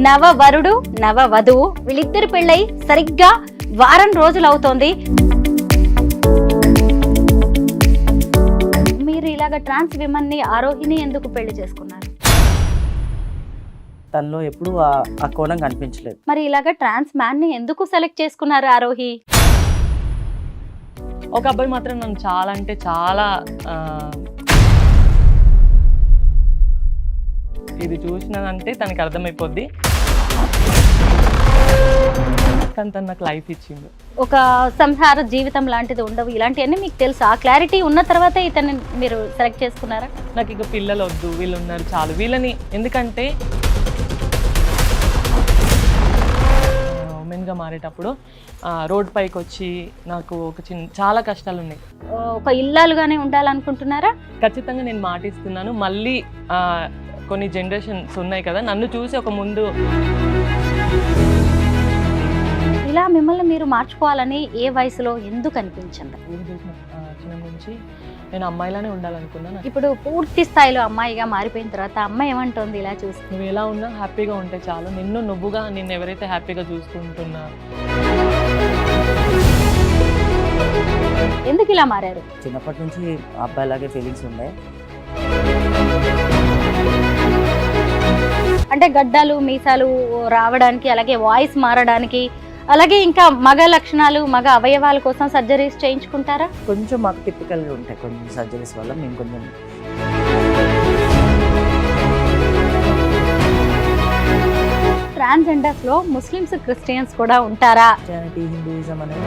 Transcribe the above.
నవ వరుడు నవ వధువు వీళ్ళిద్దరి పెళ్ళై సరిగ్గా వారం రోజులు అవుతోంది. మీరు ఇలాగ ట్రాన్స్ విమన్ ని ఆరోహిని ఎందుకు పెళ్లి చేసుకున్నారు? తనలో ఎప్పుడు ఆ కోణం కనిపించలేదు. మరి ఇలాగ ట్రాన్స్ మ్యాన్ ని ఎందుకు సెలెక్ట్ చేసుకున్నారు ఆరోహి? ఒక అబ్బాయి మాత్రం నన్ను చాలా అంటే చాలా ఇది చూసినానంటే తనకి అర్థమైపోద్ది. కానీ తను నాకు లైఫ్ ఇచ్చింది. ఒక సంసార జీవితం లాంటిది ఉండవు, ఇలాంటివన్నీ మీకు తెలుసు. ఆ క్లారిటీ ఉన్న తర్వాతే ఇతన్ని మీరు సెలెక్ట్ చేసుకున్నారా? నాకు ఇక పిల్లలు వద్దు, వీళ్ళు ఉన్నారు చాలు వీళ్ళని. ఎందుకంటే ఉమెన్గా మారేటప్పుడు రోడ్ పైకి వచ్చి నాకు ఒక చాలా కష్టాలు ఉన్నాయి. ఒక ఇల్లాలుగానే ఉండాలనుకుంటున్నారా? ఖచ్చితంగా నేను మాటిస్తున్నాను. మళ్ళీ కొన్ని జనరేషన్స్ ఉన్నాయి కదా, నన్ను చూసి ఒక ముందు ఇలా మిమ్మల్ని మీరు మార్చుకోవాలని ఏ వయసులో ఎందుకు అనిపించింది? చిన్న నుంచి నేను అమ్మాయిలానే ఉండాలనుకున్నాను. ఇప్పుడు పూర్తి స్థాయిలో అమ్మాయిగా మారిపోయిన తర్వాత అమ్మాయి ఏమంటుంది ఇలా చూసి? నువ్వు ఎలా ఉన్నా హ్యాపీగా ఉంటే చాలు, నువ్వుగా నిన్ను ఎవరైతే హ్యాపీగా చూసుకుంటున్నా. ఎందుకు ఇలా మారారు? చిన్నప్పటి నుంచి అబ్బాయిలాగే ఫీలింగ్స్ ఉన్నాయి. అంటే గడ్డాలు మీసాలు రావడానికి, అలాగే వాయిస్ మారడానికి, అలాగే ఇంకా మగ లక్షణాలు మగ అవయవాల కోసం సర్జరీస్ చేయించుకుంటారా? కొంచెం మాకు టిపికల్గా ఉంటాయి కొన్ని సర్జరీస్ వల్ల. మేము కొంచెం ట్రాన్స్జెండర్స్ లో ముస్లిమ్స్ క్రిస్టియన్స్ కూడా ఉంటారా? క్రిస్టియానిటీ హిందూయిజం అనేది